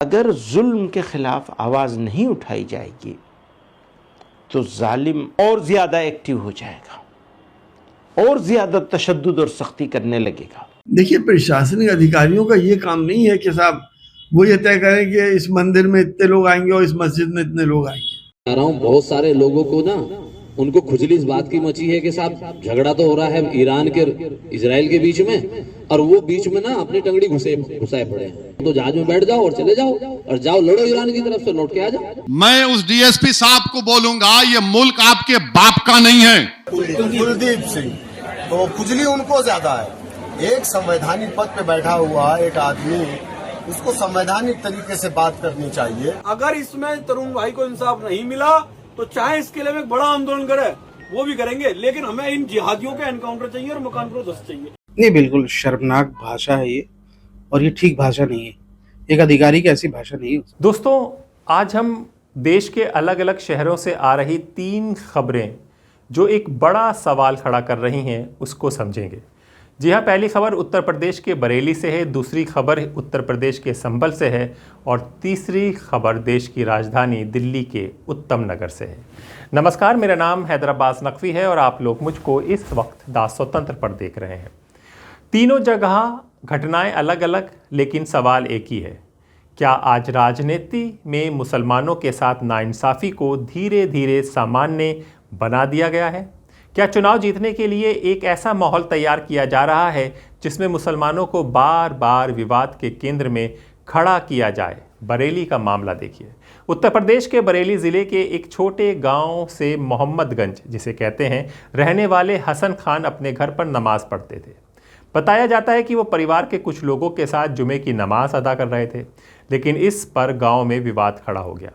अगर जुल्म के खिलाफ आवाज नहीं उठाई जाएगी तो जालिम और ज्यादा एक्टिव हो जाएगा और ज्यादा तशद्दुद और सख्ती करने लगेगा। देखिए, प्रशासनिक अधिकारियों का ये काम नहीं है कि साहब वो ये तय करें कि इस मंदिर में इतने लोग आएंगे और इस मस्जिद में इतने लोग आएंगे। बहुत सारे लोगों को ना उनको खुजली इस बात की मची है कि साहब झगड़ा तो हो रहा है ईरान के इजराइल के बीच में, और वो बीच में ना अपनी टंगड़ी घुसाए पड़े हैं। तो जहाज में बैठ जाओ और चले जाओ और जाओ लड़ो ईरान की तरफ से, लौट के आ जाओ। मैं उस डीएसपी साहब को बोलूंगा, ये मुल्क आपके बाप का नहीं है। कुलदीप सिंह, तो खुजली उनको ज्यादा है। एक संवैधानिक पद पे बैठा हुआ एक आदमी, उसको संवैधानिक तरीके से बात करनी चाहिए। अगर इसमें तरुण भाई को इंसाफ नहीं मिला तो चाहे इसके लिए एक बड़ा आंदोलन करे, वो भी करेंगे, लेकिन हमें इन जिहादियों के एनकाउंटर चाहिए और मकान को ध्वस्त चाहिए। नहीं, बिल्कुल शर्मनाक भाषा है ये, और ये ठीक भाषा नहीं है। एक अधिकारी की ऐसी भाषा नहीं है। दोस्तों, आज हम देश के अलग अलग शहरों से आ रही 3 खबरें जो एक बड़ा सवाल खड़ा कर रही हैं उसको समझेंगे। जी हाँ, पहली खबर उत्तर प्रदेश के बरेली से है, दूसरी खबर उत्तर प्रदेश के संभल से है और तीसरी खबर देश की राजधानी दिल्ली के उत्तम नगर से है। नमस्कार, मेरा नाम हैदर अब्बास नकवी है और आप लोग मुझको इस वक्त दास स्वतंत्र पर देख रहे हैं। तीनों जगह घटनाएं अलग अलग, लेकिन सवाल एक ही है। क्या आज राजनीति में मुसलमानों के साथ नाइंसाफ़ी को धीरे धीरे सामान्य बना दिया गया है? क्या चुनाव जीतने के लिए एक ऐसा माहौल तैयार किया जा रहा है जिसमें मुसलमानों को बार बार विवाद के केंद्र में खड़ा किया जाए? बरेली का मामला देखिए। उत्तर प्रदेश के बरेली ज़िले के एक छोटे गांव से मोहम्मदगंज, जिसे कहते हैं, रहने वाले हसन खान अपने घर पर नमाज पढ़ते थे। बताया जाता है कि वो परिवार के कुछ लोगों के साथ जुमे की नमाज अदा कर रहे थे, लेकिन इस पर गांव में विवाद खड़ा हो गया।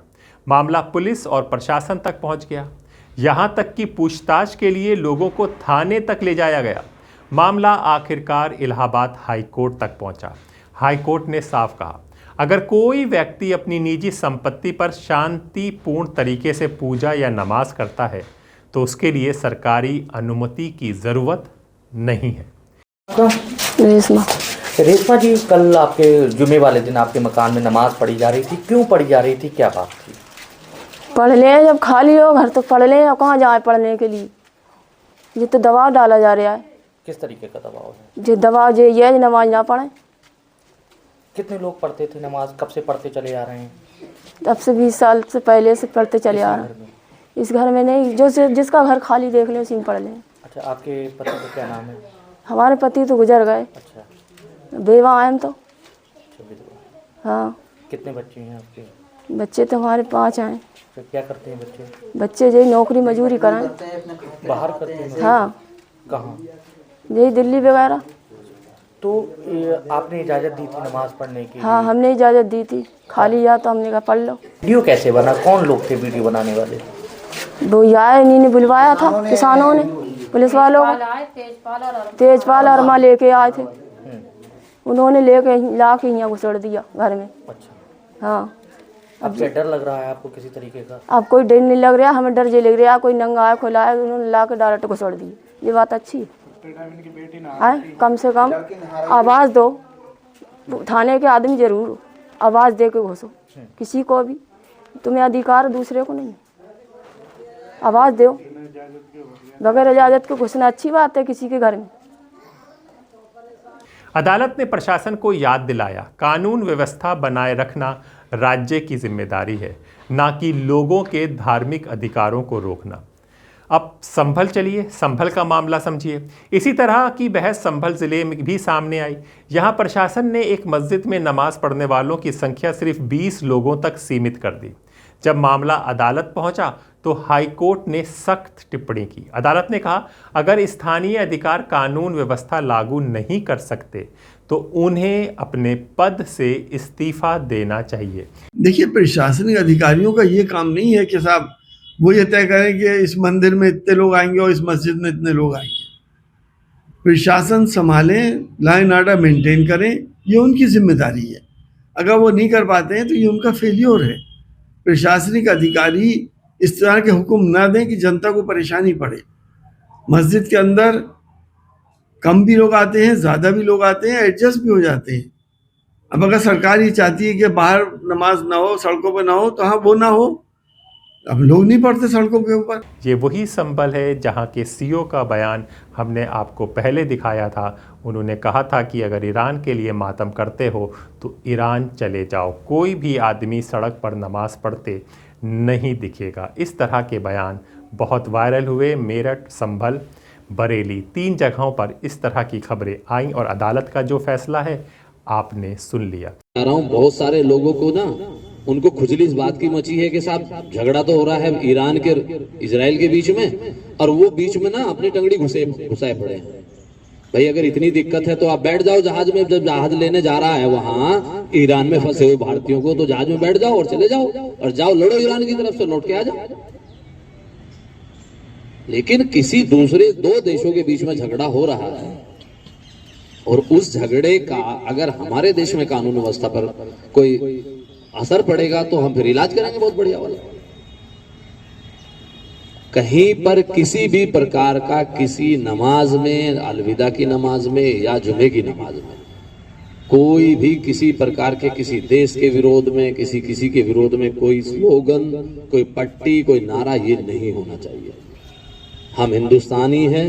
मामला पुलिस और प्रशासन तक पहुंच गया। यहाँ तक कि पूछताछ के लिए लोगों को थाने तक ले जाया गया। मामला आखिरकार इलाहाबाद हाई कोर्ट तक पहुंचा। हाई कोर्ट ने साफ कहा, अगर कोई व्यक्ति अपनी निजी संपत्ति पर शांतिपूर्ण तरीके से पूजा या नमाज करता है तो उसके लिए सरकारी अनुमति की ज़रूरत नहीं है। रेशमा जी, कल आपके जुमे वाले दिन आपके मकान में नमाज पढ़ी जा रही थी, क्यों पढ़ी जा रही थी, क्या बात थी? पढ़ लें, जब खाली हो घर तो पढ़ लें, अब कहाँ जाए पढ़ने के लिए? ये तो दबाव डाला जा रहा है। किस तरीके का दबाव है? जो दबाव ये नमाज ना पढ़ें। कितने लोग पढ़ते थे नमाज, कब से पढ़ते चले आ रहे हैं? तब से 20 साल से पहले से पढ़ते चले आ रहे हैं। इस घर में नहीं, जो जिसका घर खाली देख लें उसी में पढ़ लें। अच्छा, आपके पति का क्या नाम है? हमारे पति तो गुजर गए। अच्छा, बेवा हैं हम तो। अच्छा, विधवा। हाँ। कितने बच्चे हैं आपके? बच्चे तो हमारे 5 हैं। तो क्या करते हैं बच्चे? बच्चे यही नौकरी मजूरी कराएं। बाहर करते हैं? हाँ। कहाँ? यही दिल्ली वगैरह। तो आपने इजाज़त दी थी नमाज पढ़ने की? हाँ, हमने इजाज़त दी थी। खाली या तो हमने कहा पढ़ लो। वीडियो कैसे बना, कौन लोग थे वीडियो बनाने वाले? वो आए, इन्हीं ने बुलवाया था, किसानों ने, पुलिस वालों को। तेजपाल अरमा लेके आए थे, उन्होंने लेके ला के यहाँ घुसड़ दिया घर में। अच्छा। हाँ। अब क्या डर लग रहा है आपको किसी तरीके का? अब कोई डर नहीं लग रहा, हमें डर ये लग रहा, कोई नंगा है खुला है, उन्होंने ला के डायरेक्ट घुसड़ दी। ये बात अच्छी है? कम से कम आवाज़ दो, थाने के आदमी जरूर हो, आवाज़ दे के घुसो। किसी को भी तुम्हें अधिकार, दूसरे को नहीं। आवाज़ दो, बगैर इजाज़त के घुसना अच्छी बात है किसी के घर में? अदालत ने प्रशासन को याद दिलाया, कानून व्यवस्था बनाए रखना राज्य की जिम्मेदारी है, ना कि लोगों के धार्मिक अधिकारों को रोकना। अब संभल चलिए, संभल का मामला समझिए। इसी तरह की बहस संभल ज़िले में भी सामने आई। यहाँ प्रशासन ने एक मस्जिद में नमाज पढ़ने वालों की संख्या सिर्फ 20 लोगों तक सीमित कर दी। जब मामला अदालत पहुंचा तो हाई कोर्ट ने सख्त टिप्पणी की। अदालत ने कहा, अगर स्थानीय अधिकार कानून व्यवस्था लागू नहीं कर सकते तो उन्हें अपने पद से इस्तीफा देना चाहिए। देखिए, प्रशासनिक अधिकारियों का ये काम नहीं है कि साहब वो ये तय करें कि इस मंदिर में इतने लोग आएंगे और इस मस्जिद में इतने लोग आएंगे। प्रशासन संभालें, लॉ एंड ऑर्डर मेंटेन करें, ये उनकी जिम्मेदारी है। अगर वो नहीं कर पाते हैं तो ये उनका फेल्योर है। प्रशासनिक अधिकारी इस तरह के हुक्म ना दें कि जनता को परेशानी पड़े। मस्जिद के अंदर कम भी लोग आते हैं, ज़्यादा भी लोग आते हैं, एडजस्ट भी हो जाते हैं। अब अगर सरकार ये चाहती है कि बाहर नमाज ना हो, सड़कों पर ना हो, तो हाँ वो ना हो। अब लोग नहीं पढ़ते सड़कों के ऊपर। ये वही संभल है जहाँ के सीओ का बयान हमने आपको पहले दिखाया था। उन्होंने कहा था कि अगर ईरान के लिए मातम करते हो तो ईरान चले जाओ, कोई भी आदमी सड़क पर नमाज़ पढ़ते नहीं दिखेगा। इस तरह के बयान बहुत वायरल हुए। मेरठ, संभल, बरेली 3 जगहों पर इस तरह की खबरें आईं और अदालत का जो फैसला है आपने सुन लिया। कह रहा हूँ बहुत सारे लोगों को ना उनको खुजली इस बात की मची है कि साहब झगड़ा तो हो रहा है ईरान के इजराइल के बीच में, और वो बीच में ना अपनी टंगड़ी घुसाए पड़े हैं। भाई अगर इतनी दिक्कत है तो आप बैठ जाओ जहाज में। जब जहाज लेने जा रहा है वहां ईरान में फंसे हुए भारतीयों को, तो जहाज में बैठ जाओ और चले जाओ, और जाओ लड़ो ईरान की तरफ से, लौट के आ जाओ। लेकिन किसी दूसरे 2 देशों के बीच में झगड़ा हो रहा है, और उस झगड़े का अगर हमारे देश में कानून व्यवस्था पर कोई असर पड़ेगा तो हम फिर इलाज कराएंगे बहुत बढ़िया वाला। कहीं पर किसी भी प्रकार का किसी नमाज में, अलविदा की नमाज में या जुमे की नमाज में, कोई भी किसी प्रकार के किसी देश के विरोध में, किसी के विरोध में कोई स्लोगन, कोई पट्टी, कोई नारा, ये नहीं होना चाहिए। हम हिंदुस्तानी हैं,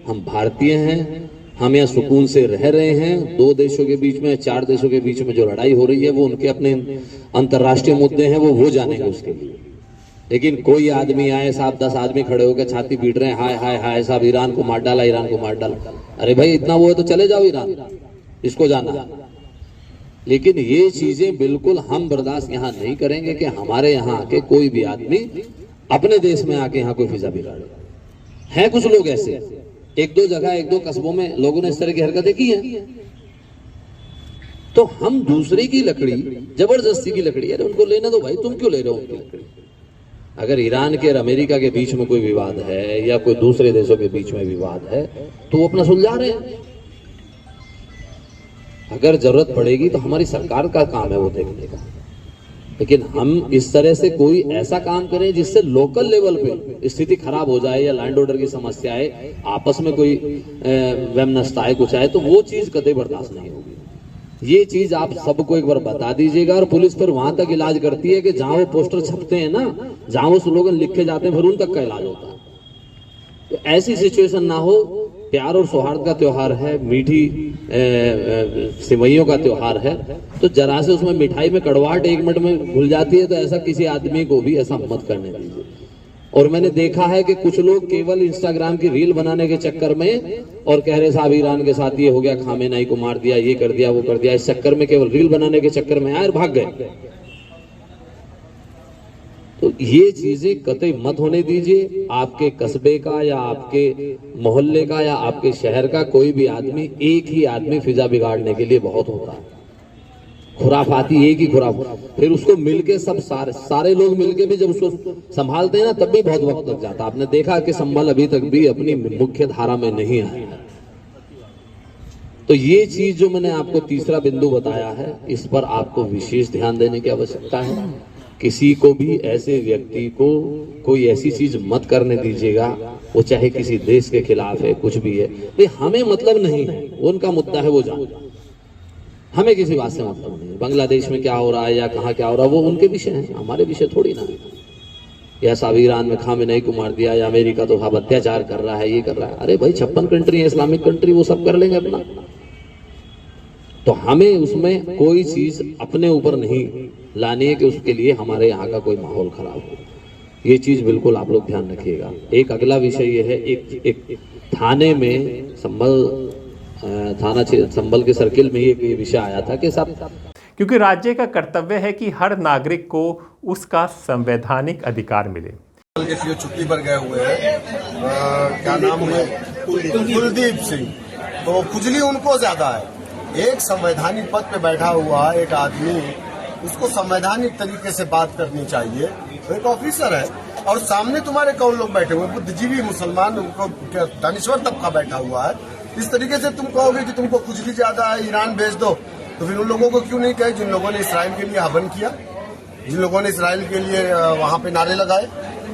हम भारतीय हैं, हम यहाँ सुकून से रह रहे हैं। 2 देशों के बीच में, 4 देशों के बीच में जो लड़ाई हो रही है वो उनके अपने अंतर्राष्ट्रीय मुद्दे हैं, वो जानेंगे उसके लिए। लेकिन कोई आदमी आए, साहब 10 आदमी खड़े होकर छाती पीट रहे हैं, हाय हाय हाय साहब ईरान को मार डाला, ईरान को मार डाला। अरे भाई इतना वो है तो चले जाओ ईरान, इसको जाना। लेकिन ये चीजें बिल्कुल हम बर्दाश्त यहाँ नहीं करेंगे कि हमारे यहाँ आके कोई भी आदमी अपने देश में आके यहाँ कोई फिजा बिगाड़े। हैं कुछ लोग ऐसे, 1-2 जगह, 1-2 कस्बों में लोगों ने इस तरह की हरकतें की हैं। तो हम दूसरे की लकड़ी, जबरदस्ती की लकड़ी, अरे उनको लेने दो भाई, तुम क्यों ले रहे हो उनकी लकड़ी? अगर ईरान के और अमेरिका के बीच में कोई विवाद है या कोई दूसरे देशों के बीच में विवाद है तो वो अपना सुलझा रहे हैं। अगर जरूरत पड़ेगी तो हमारी सरकार का काम है वो देखने का। लेकिन हम इस तरह से कोई ऐसा काम करें जिससे लोकल लेवल पे स्थिति खराब हो जाए या लैंड ऑर्डर की समस्या है, आपस में कोई वैमनस्यता है, कुछ आए, तो वो चीज कतई बर्दाश्त नहीं होगी। ये चीज आप सबको एक बार बता दीजिएगा। और पुलिस फिर वहां तक इलाज करती है कि जहां वो पोस्टर छपते हैं ना, जहां वो स्लोगन लिखे जाते हैं, फिर उन तक का इलाज होता है। तो ऐसी सिचुएशन ना हो। प्यार और सौहार्द का त्योहार है, मीठी सिवैयों का त्योहार है, तो जरा से उसमें मिठाई में कड़वाहट 1 मिनट में घुल जाती है, तो ऐसा किसी आदमी को भी ऐसा मत करने दीजिए। और मैंने देखा है कि कुछ लोग केवल इंस्टाग्राम की रील बनाने के चक्कर में और कह रहे साहब ईरान के साथ ये हो गया, खामेनेई को मार दिया, ये कर दिया, वो कर दिया, इस चक्कर में केवल रील बनाने के चक्कर में आए और भाग गए। तो ये चीजें कतई मत होने दीजिए। आपके कस्बे का या आपके मोहल्ले का या आपके शहर का कोई भी आदमी, एक ही आदमी फिजा बिगाड़ने के लिए बहुत होता है। खुराफाती एक ही खुराफात, फिर उसको मिलके सब सारे लोग मिलके भी जब उसको संभालते हैं ना, तब भी बहुत वक्त लग जाता है। आपने देखा कि संभल अभी तक भी अपनी मुख्य धारा में नहीं आया। तो ये चीज जो मैंने आपको तीसरा बिंदु बताया है, इस पर आपको विशेष ध्यान देने की आवश्यकता है। किसी को भी, ऐसे व्यक्ति को कोई ऐसी चीज मत करने दीजिएगा, वो चाहे किसी देश के खिलाफ है, कुछ भी है, भाई हमें मतलब नहीं है, उनका मुद्दा है वो जान, हमें किसी बात से मतलब नहीं। बांग्लादेश में क्या हो रहा है या कहाँ क्या हो रहा है वो उनके विषय है, हमारे विषय थोड़ी ना है। या साहब ईरान में खामेनेई को मार दिया, या अमेरिका तो साहब अत्याचार कर रहा है, ये कर रहा है। अरे भाई 56 कंट्री है, इस्लामिक कंट्री, वो सब कर लेंगे अपना। तो हमें उसमें कोई चीज अपने ऊपर नहीं लानी है कि उसके लिए हमारे यहाँ का कोई माहौल खराब हो। ये चीज बिल्कुल आप लोग ध्यान रखिएगा। एक अगला विषय ये है, एक थाने में संभल के सर्किल में ये विषय आया था कि साहब, क्योंकि राज्य का कर्तव्य है कि हर नागरिक को उसका संवैधानिक अधिकार मिले। के सीओ छुट्टी पर गए हुए हैं, क्या नाम है, कुलदीप सिंह। तो खुजली उनको ज्यादा है। एक संवैधानिक पद पे बैठा हुआ एक आदमी, उसको संवैधानिक तरीके से बात करनी चाहिए। तो एक ऑफिसर है और सामने तुम्हारे कौन लोग बैठे हुए, बुद्धिजीवी मुसलमान, दानिश्वर तबका बैठा हुआ है। इस तरीके से तुम कहोगे कि तुमको खुजली ज्यादा है, ईरान भेज दो, तो फिर उन लोगों को क्यों नहीं कहे जिन लोगों ने इसराइल के लिए हवन किया, जिन लोगों ने इसराइल के लिए वहां पे नारे लगाए,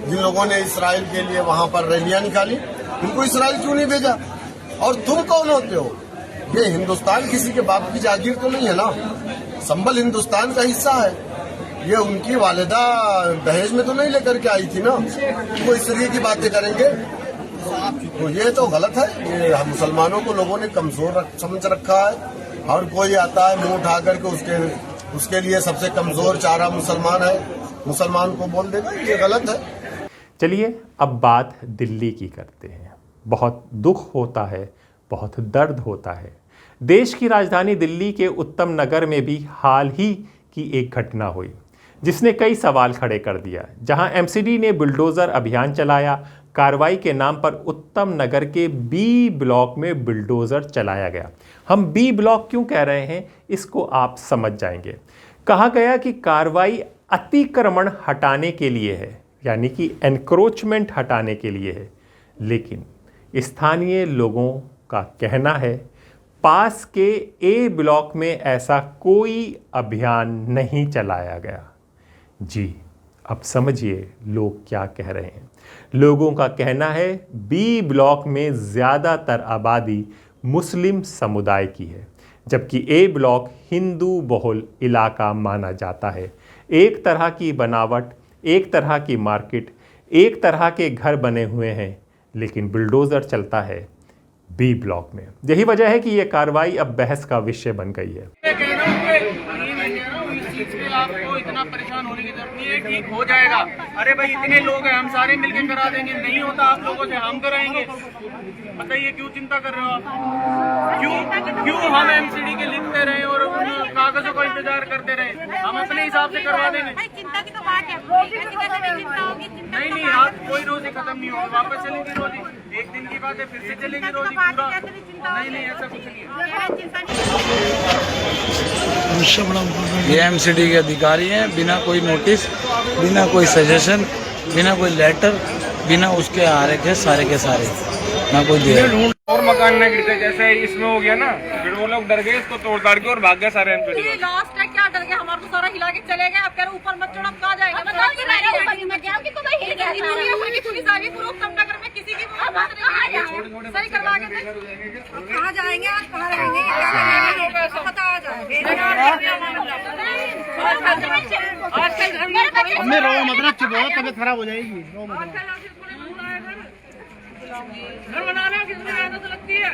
जिन लोगों ने इसराइल के लिए वहां पर रैलियां निकाली, उनको इसराइल क्यों नहीं भेजा? और तुम कौन होते हो? ये हिंदुस्तान किसी के बाप की जागीर तो नहीं है ना। संबल हिंदुस्तान का हिस्सा है। ये उनकी वालिदा दहेज में तो नहीं लेकर के आई थी ना, वो इस तरीके की बातें करेंगे तो ये तो गलत है। ये मुसलमानों को लोगों ने कमजोर समझ रखा है। हर कोई आता है मुंह उठा करके उसके लिए सबसे कमजोर चारा मुसलमान है, मुसलमान को बोल देगा, ये गलत है। चलिए अब बात दिल्ली की करते हैं। बहुत दुख होता है, बहुत दर्द होता है। देश की राजधानी दिल्ली के उत्तम नगर में भी हाल ही की एक घटना हुई जिसने कई सवाल खड़े कर दिया। जहां एमसीडी ने बुलडोज़र अभियान चलाया, कार्रवाई के नाम पर उत्तम नगर के बी ब्लॉक में बुलडोज़र चलाया गया। हम बी ब्लॉक क्यों कह रहे हैं इसको आप समझ जाएंगे। कहा गया कि कार्रवाई अतिक्रमण हटाने के लिए है, यानी कि एनक्रोचमेंट हटाने के लिए है, लेकिन स्थानीय लोगों का कहना है पास के ए ब्लॉक में ऐसा कोई अभियान नहीं चलाया गया। जी अब समझिए लोग क्या कह रहे हैं। लोगों का कहना है बी ब्लॉक में ज़्यादातर आबादी मुस्लिम समुदाय की है, जबकि ए ब्लॉक हिंदू बहुल इलाका माना जाता है। एक तरह की बनावट, एक तरह की मार्केट, एक तरह के घर बने हुए हैं, लेकिन बुलडोज़र चलता है बी ब्लॉक में। यही वजह है कि ये कार्रवाई अब बहस का विषय बन गई है। आपको इतना परेशान होने की जरूरत नहीं है, ठीक हो जाएगा। अरे भाई इतने लोग हैं, हम सारे मिलकर करा देंगे। नहीं होता आप लोगों से हम कराएंगे। बताइए क्यों चिंता कर रहे हो आप? क्यों हम एमसीडी के लिखते रहे और कागजों का इंतजार करते रहे? हम अपने हिसाब से करवा देंगे। चिंता की तो बात है। नहीं आज कोई रोजी खत्म नहीं होगी, वापस चलेगी रोजी। एक दिन की बात है, फिर से चलेगी रोजी पूरा। नहीं ऐसा कुछ नहीं है। ये एमसीडी के अधिकारी हैं, बिना कोई नोटिस, बिना कोई सजेशन, बिना कोई लेटर, बिना उसके आ रहे के सारे ना कोई दिया। और मकान न गिरते जैसे इसमें हो गया ना, फिर वो लोग डर गए, इसको तोड़ ताड़ के और भाग गए सारे एमसीडी। लास्ट है क्या डर गए? हमारे को सारा हिला के चले गए। अब कह रहे ऊपर मत चढ़ो, कहाँ जाएगा? पुलिस आ गई पूरा उत्तम नगर में, किसी की सही करवा के कहाँ जाएंगे? आज कहाँ रहेंगे? पता आ तबियत खराब हो जाएगी। घर बनाने कितनी मेहनत लगती है।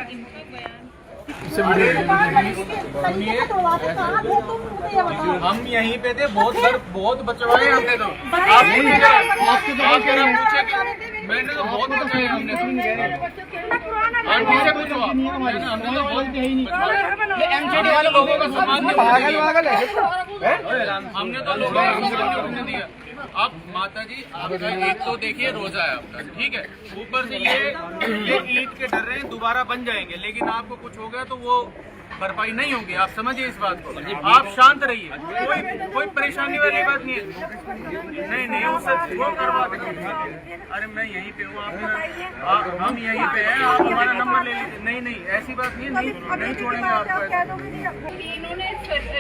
हम यहीं पे थे, बहुत बचवाए हमने तो। मैंने तो बहुत बचाए हमने। आंटी से पूछो आप, हमने तो बहुत एमसीडी वाले लोगों का सामान हमने तो लोगों का सामान दिया। अब माता जी आपका एक तो देखिए रोजा है आपका, ठीक है, ऊपर से ये ईद के डर रहे हैं दोबारा बन जाएंगे, लेकिन आपको कुछ हो गया तो वो भरपाई नहीं होगी। आप समझिए इस बात को, आप शांत रहिए, कोई परेशानी वाली बात नहीं है। नहीं उससे वो करवा देंगे। अरे मैं यहीं पे हूँ, आप हम यहीं पे हैं, आप हमारा नंबर ले लीजिए। नहीं ऐसी बात नहीं है, नहीं छोड़ेंगे आपको। इन्होंने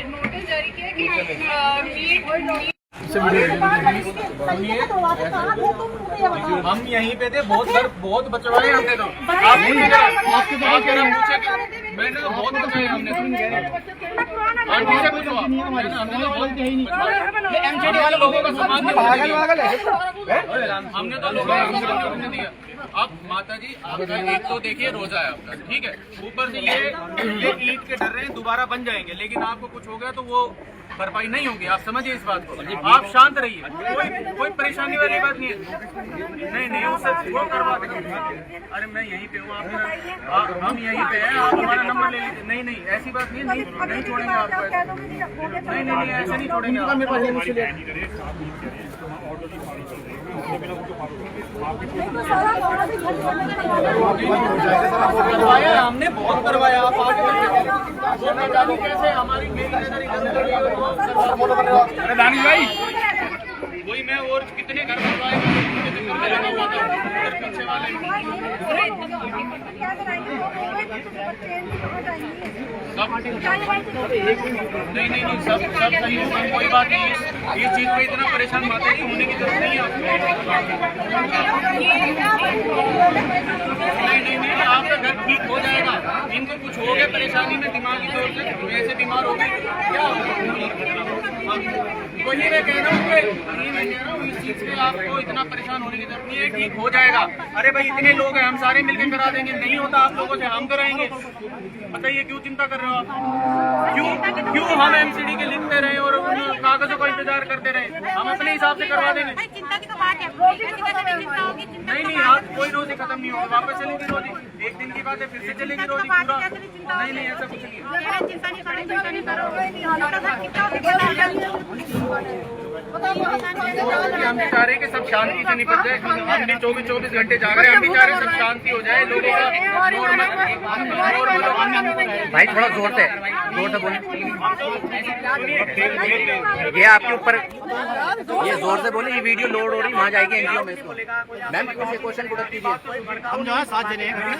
नोटिस जारी किया कि हम यहीं पे थे, बहुत बचवाए हमने तो। मैंने तो बहुत बचाए हमने। आंटी से पूछो आप, हमने तो बहुत एमसीडी वाले लोगों का सामान हमने तो लोगों का सामान दिया। अब माता जी आपका एक तो देखिए रोजा है आपका, ठीक है, ऊपर से ये ईद के डर रहे हैं दोबारा बन जाएंगे, लेकिन आपको कुछ हो गया तो वो भरपाई नहीं होगी। आप समझिए इस बात को, आप शांत रहिए, कोई परेशानी वाली बात नहीं है। नहीं उससे वो करवा देंगे। अरे मैं यहीं पे हूँ, आप हम यहीं पे हैं, आप हमारा नंबर ले लीजिए। नहीं ऐसी बात नहीं है, नहीं छोड़ेंगे आपको। नहीं ऐसे नहीं छोड़ेंगे। हमने बहुत करवाया, आप आगे कैसे हमारी अरे दानिश भाई, वही मैं और कितने घर बनवाए पीछे वाले नहीं, सब सही होगा, कोई बात नहीं। इस चीज पे इतना परेशान माता जी होने की जरूरत नहीं है। नहीं, आपका घर ठीक हो जाएगा। इनको कुछ हो गया परेशानी में दिमागी तौर से, वैसे बीमार हो गए क्या वही मैं कह रहा हूँ, इस चीज पे आपको इतना परेशान होने की जरूरत नहीं है, ठीक हो जाएगा। अरे भाई इतने लोग हैं, हम सारे मिलकर करा देंगे। नहीं होता आप लोगों से हम कराएंगे। बताइए क्यों चिंता कर रहे हो आप? क्यों हम एमसीडी के लिखते रहे और कागजों का इंतजार करते रहे? हम अपने हिसाब से करवा देंगे। चिंता की तो बात है, नहीं, आप कोई रोजी खत्म नहीं होगी, वापस चलेगी रोजी। एक दिन की बात है, फिर से चलेगी रोजी पूरा। नहीं, ऐसा कुछ नहीं है। चिंता नहीं करो। हम भी चाह रहे हैं कि सब शांति से निपट जाए। हम भी 24 घंटे जा रहे हैं, हम भी चाह रहे हैं सब शांति हो जाए, लोगों का भाई थोड़ा जोर से बोले। ये आपके ऊपर ये जोर से बोले, ये वीडियो लोड हो रही, वहाँ जाएगी एनजीओ में। इसको मैम क्वेश्चन पुट कीजिए। हम जो है 7 जने हैं,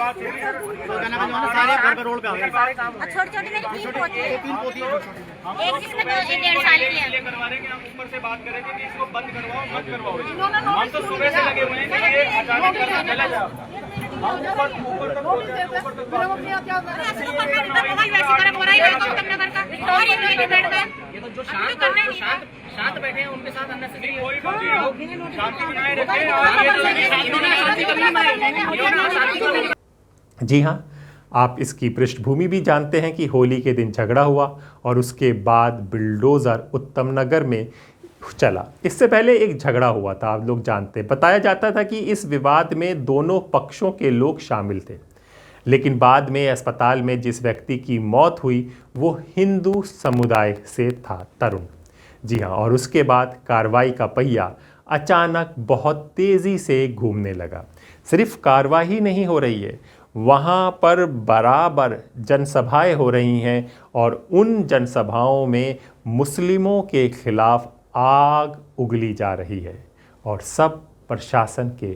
सारे घर पे रोड पे आ गए। छोटी तीन पोती है, एक जिसमें 1.5 साल की है। करवा देंगे, हम ऊपर से बात करेंगे कि इसको बंद करवाओ मत करवाओ। हम तो सुबह से लगे हुए हैं कि ये अचानक करना चला जाओ। शांत बैठे हैं, उनके साथ शांति बनाए रखें। जी हाँ, आप इसकी पृष्ठभूमि भी जानते हैं कि होली के दिन झगड़ा हुआ और उसके बाद बिल्डोज़र उत्तम नगर में चला। इससे पहले एक झगड़ा हुआ था, आप लोग जानते हैं। बताया जाता था कि इस विवाद में दोनों पक्षों के लोग शामिल थे, लेकिन बाद में अस्पताल में जिस व्यक्ति की मौत हुई वो हिंदू समुदाय से था, तरुण। जी हाँ, और उसके बाद कार्रवाई का पहिया अचानक बहुत तेज़ी से घूमने लगा। सिर्फ कार्रवाई नहीं हो रही है, वहाँ पर बराबर जनसभाएं हो रही हैं और उन जनसभाओं में मुस्लिमों के खिलाफ आग उगली जा रही है और सब प्रशासन के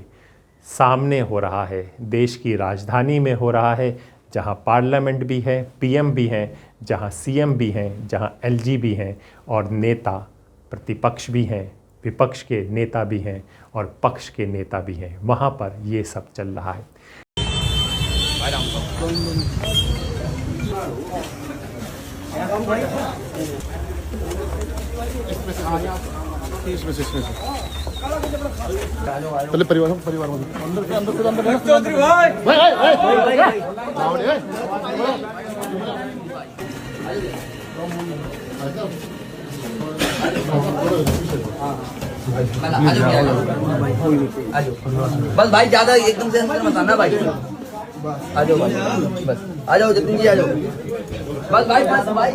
सामने हो रहा है। देश की राजधानी में हो रहा है, जहाँ पार्लियामेंट भी है, पीएम भी हैं, जहाँ सीएम भी हैं, जहाँ एलजी भी हैं और नेता प्रतिपक्ष भी हैं, विपक्ष के नेता भी हैं और पक्ष के नेता भी हैं। वहाँ पर ये सब चल रहा है। पहले परिवार बस भाई ज्यादा एकदम से मत आना भाई। आ जाओ भाई, बस आ जाओ जतिन जी, आ जाओ बस भाई, बस भाई।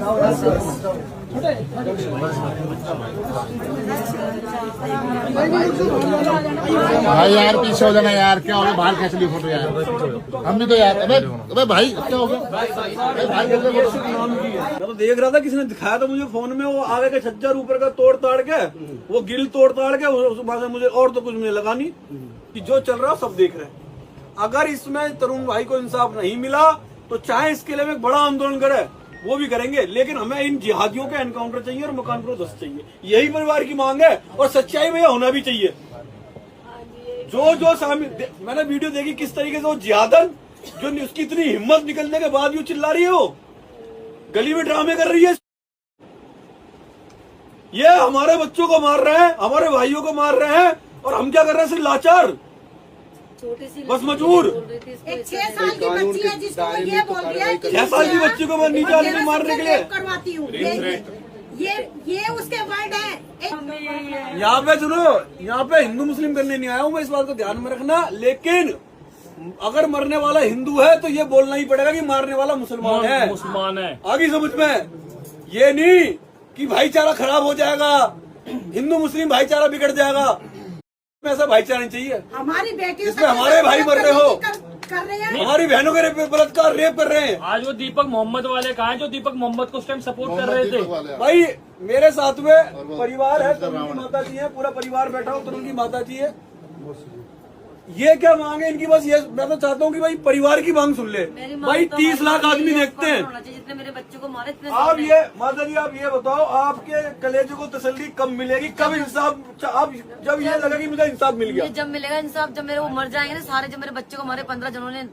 भाई यार पीछे हो जाना यार, क्या हो गया? बाहर कैसे ली फोटो यार? हम भी तो यार, अबे भाई क्या हो गया? मैं तो देख रहा था, किसी ने दिखाया था मुझे फोन में, वो आगे का छज्जर ऊपर का तोड़ ताड़ के, वो गिल तोड़ ताड़ के, उसमें मुझे और तो कुछ मुझे लगा नहीं कि जो चल रहा सब देख रहे हैं। अगर इसमें तरुण भाई को इंसाफ नहीं मिला तो चाहे इसके लिए एक बड़ा आंदोलन करे, वो भी करेंगे, लेकिन हमें इन जिहादियों के एनकाउंटर चाहिए और मकान फरोख्त चाहिए। यही परिवार की मांग है और सच्चाई भैया होना भी चाहिए। जो सामने मैंने वीडियो देखी, किस तरीके से वो जिहादन, जो उसकी इतनी हिम्मत निकलने के बाद भी चिल्ला रही है, वो गली में ड्रामे कर रही है। ये हमारे बच्चों को मार रहे हैं, हमारे भाइयों को मार रहे हैं, और हम क्या कर रहे हैं? सिर्फ लाचार, बस मजबूर। एक 6 साल की बच्ची है जिसको ये बोल रही है 6 साल की बच्ची को मैं नीचे आने में मारने के लिए करवाती हूँ। ये उसके वर्ड है। यहाँ पे सुनो, यहाँ पे हिंदू मुस्लिम करने नहीं आया हूँ मैं, इस बात को ध्यान में रखना। लेकिन अगर मरने वाला हिंदू है तो ये बोलना ही पड़ेगा कि मारने वाला मुसलमान है। आगे समझ में, ये नहीं कि भाईचारा खराब हो जाएगा, हिंदू मुस्लिम भाईचारा बिगड़ जाएगा। ऐसा भाईचारा नहीं चाहिए। हमारी बेटी, इसमें हमारे भाई मर रहे हो, कर रहे हैं, हमारी बहनों के बलात्कार रेप कर रहे हैं। आज वो दीपक मोहम्मद वाले कहा है, जो दीपक मोहम्मद को उस टाइम सपोर्ट कर रहे थे। भाई मेरे साथ में परिवार है, तरुण की माता जी है, पूरा परिवार बैठा हो, तरुण की माता जी है। ये क्या मांग है इनकी? बस ये मैं तो चाहता हूँ कि भाई परिवार की मांग सुन ले। भाई 30 लाख आदमी देखते हैं। जितने मेरे बच्चों को मारे आप ये माता जी आप ये बताओ, आपके कलेजे को तसल्ली कब मिलेगी, कब इंसाफ? आप जब ये लगा कि मुझे इंसाफ मिल गया, जब मिलेगा इंसाफ, जब मेरे वो मर जाएंगे ना सारे, जब मेरे बच्चों को मारे 15 जनों ने,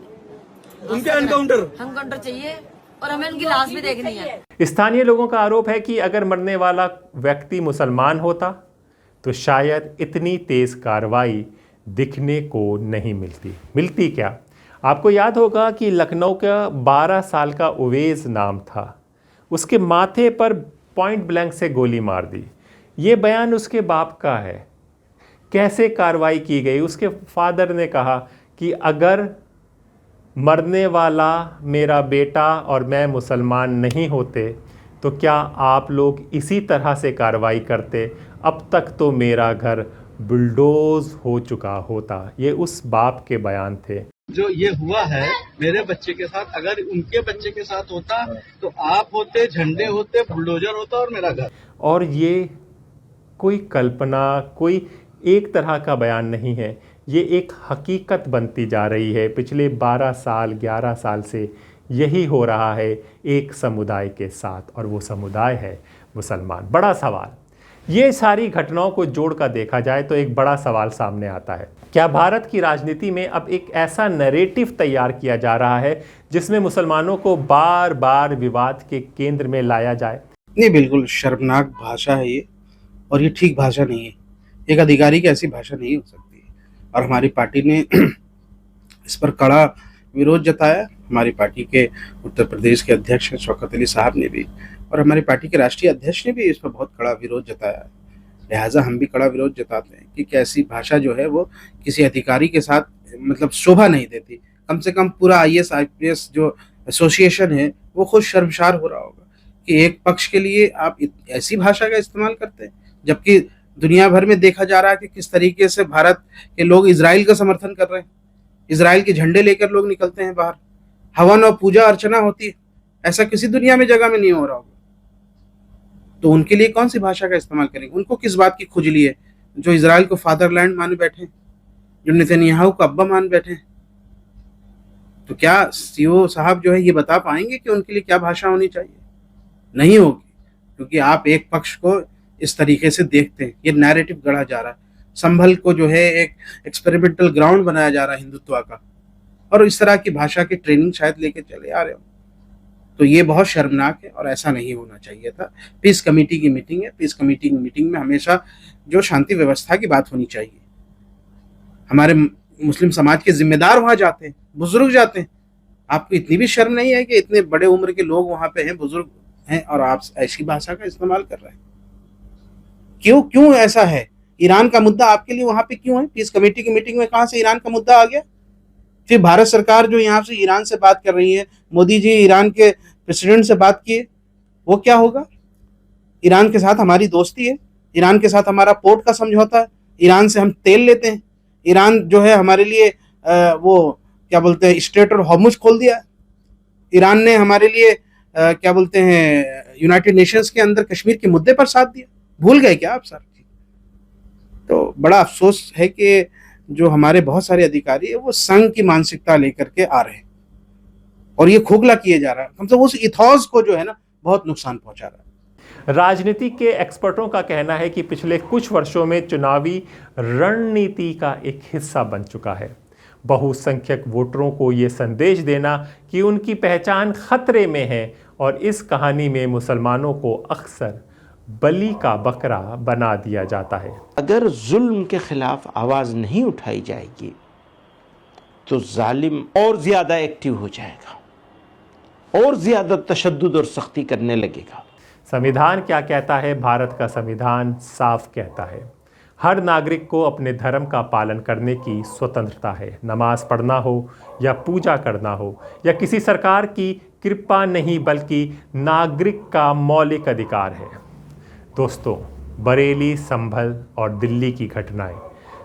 उनके एनकाउंटर चाहिए और हमें उनकी लाश भी देखनी है। स्थानीय लोगों का आरोप है कि अगर मरने वाला व्यक्ति मुसलमान होता तो शायद इतनी तेज कार्रवाई दिखने को नहीं मिलती क्या? आपको याद होगा कि लखनऊ का 12 साल का उवैस नाम था, उसके माथे पर पॉइंट ब्लैंक से गोली मार दी। ये बयान उसके बाप का है। कैसे कार्रवाई की गई? उसके फादर ने कहा कि अगर मरने वाला मेरा बेटा और मैं मुसलमान नहीं होते तो क्या आप लोग इसी तरह से कार्रवाई करते? अब तक तो मेरा घर बुलडोज हो चुका होता। ये उस बाप के बयान थे। जो ये हुआ है मेरे बच्चे के साथ, अगर उनके बच्चे के साथ होता तो आप होते, झंडे होते, बुलडोजर होता और मेरा घर। और ये कोई कल्पना, कोई एक तरह का बयान नहीं है, ये एक हकीकत बनती जा रही है। पिछले 12 साल 11 साल से यही हो रहा है एक समुदाय के साथ, और वो समुदाय है मुसलमान। बड़ा सवाल, ये सारी घटनाओं को जोड़कर देखा जाए तो एक बड़ा सवाल सामने आता है, क्या भारत की राजनीति में अब एक ऐसा नैरेटिव तैयार किया जा रहा है जिसमें मुसलमानों को बार बार विवाद के केंद्र में लाया जाए? नहीं, बिल्कुल शर्मनाक भाषा है ये, और ये ठीक भाषा नहीं है। एक अधिकारी की ऐसी भाषा नहीं हो सकती है, और हमारी पार्टी ने इस पर कड़ा विरोध जताया। हमारी पार्टी के उत्तर प्रदेश के अध्यक्ष शौकत अली साहब ने भी, और हमारी पार्टी के राष्ट्रीय अध्यक्ष ने भी इस पर बहुत कड़ा विरोध जताया। लिहाजा हम भी कड़ा विरोध जताते हैं कि कैसी भाषा जो है वो किसी अधिकारी के साथ मतलब शोभा नहीं देती। कम से कम पूरा IAS IPS जो एसोसिएशन है वो खुद शर्मसार हो रहा होगा कि एक पक्ष के लिए आप ऐसी भाषा का इस्तेमाल करते हैं, जबकि दुनिया भर में देखा जा रहा है कि किस तरीके से भारत के लोग इजराइल का समर्थन कर रहे हैं। इजराइल के झंडे लेकर लोग निकलते हैं बाहर, हवन और पूजा अर्चना होती है। ऐसा किसी दुनिया में जगह में नहीं हो रहा होगा। तो उनके लिए कौन सी भाषा का इस्तेमाल करेंगे? उनको किस बात की खुजली है? जो इजराइल को फादरलैंड माने बैठे, जो नेतन्याहू को अब्बा मान बैठे, तो क्या CEO साहब जो है ये बता पाएंगे कि उनके लिए क्या भाषा होनी चाहिए? नहीं होगी, क्योंकि आप एक पक्ष को इस तरीके से देखते हैं। ये नैरेटिव गढ़ा जा रहा है। संभल को जो है एक एक्सपेरिमेंटल ग्राउंड बनाया जा रहा है हिंदुत्व का, और इस तरह की भाषा की ट्रेनिंग शायद लेके चले आ रहे हो। तो ये बहुत शर्मनाक है और ऐसा नहीं होना चाहिए था। पीस कमेटी की मीटिंग है, पीस कमेटी की मीटिंग में हमेशा जो शांति व्यवस्था की बात होनी चाहिए। हमारे मुस्लिम समाज के जिम्मेदार वहां जाते हैं, बुजुर्ग जाते हैं। आपको इतनी भी शर्म नहीं है कि इतने बड़े उम्र के लोग वहां पे हैं, बुजुर्ग हैं, और आप ऐसी भाषा का इस्तेमाल कर रहे हैं? क्यों ऐसा है? ईरान का मुद्दा आपके लिए वहां पे क्यों है? पीस कमेटी की मीटिंग में कहां से ईरान का मुद्दा आ गया? फिर भारत सरकार जो यहाँ से ईरान से बात कर रही है, मोदी जी ईरान के प्रेसिडेंट से बात किए, वो क्या होगा? ईरान के साथ हमारी दोस्ती है, ईरान के साथ हमारा पोर्ट का समझौता है, ईरान से हम तेल लेते हैं। ईरान जो है हमारे लिए वो क्या बोलते हैं स्ट्रेट और हॉर्मुज खोल दिया। ईरान ने हमारे लिए क्या बोलते हैं यूनाइटेड नेशंस के अंदर कश्मीर के मुद्दे पर साथ दिया। भूल गए क्या आप सर? तो बड़ा अफसोस है कि जो हमारे बहुत सारे अधिकारी है वो संघ की मानसिकता लेकर के आ रहे हैं, और ये खोखला किए जा रहा है। कम से कम उस इथॉस को जो है ना बहुत नुकसान पहुंचा रहा है। राजनीति के एक्सपर्टों का कहना है कि पिछले कुछ वर्षों में चुनावी रणनीति का एक हिस्सा बन चुका है बहुसंख्यक वोटरों को ये संदेश देना कि उनकी पहचान खतरे में है, और इस कहानी में मुसलमानों को अक्सर बलि का बकरा बना दिया जाता है। अगर जुल्म के खिलाफ आवाज़ नहीं उठाई जाएगी तो जालिम और ज़्यादा एक्टिव हो जाएगा, और ज़्यादा तशद्दुद और सख्ती करने लगेगा। संविधान क्या कहता है? भारत का संविधान साफ कहता है हर नागरिक को अपने धर्म का पालन करने की स्वतंत्रता है। नमाज पढ़ना हो या पूजा करना हो या किसी सरकार की कृपा नहीं बल्कि नागरिक का मौलिक अधिकार है। दोस्तों, बरेली, संभल और दिल्ली की घटनाएं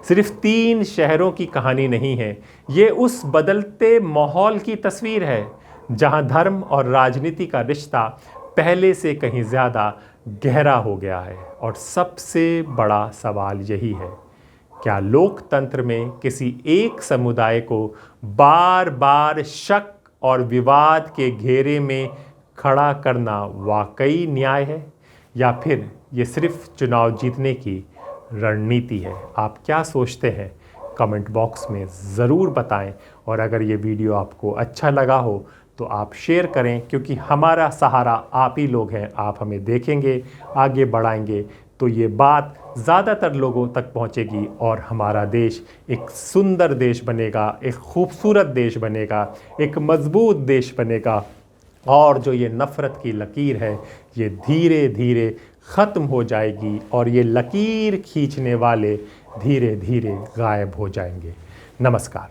सिर्फ 3 शहरों की कहानी नहीं है, ये उस बदलते माहौल की तस्वीर है जहां धर्म और राजनीति का रिश्ता पहले से कहीं ज़्यादा गहरा हो गया है। और सबसे बड़ा सवाल यही है क्या लोकतंत्र में किसी एक समुदाय को बार बार शक और विवाद के घेरे में खड़ा करना वाकई न्याय है, या फिर ये सिर्फ चुनाव जीतने की रणनीति है? आप क्या सोचते हैं? कमेंट बॉक्स में ज़रूर बताएं। और अगर ये वीडियो आपको अच्छा लगा हो तो आप शेयर करें, क्योंकि हमारा सहारा आप ही लोग हैं। आप हमें देखेंगे, आगे बढ़ाएंगे तो ये बात ज़्यादातर लोगों तक पहुंचेगी और हमारा देश एक सुंदर देश बनेगा, एक खूबसूरत देश बनेगा, एक मजबूत देश बनेगा। और जो ये नफ़रत की लकीर है ये धीरे धीरे ख़त्म हो जाएगी और ये लकीर खींचने वाले धीरे धीरे गायब हो जाएंगे। नमस्कार।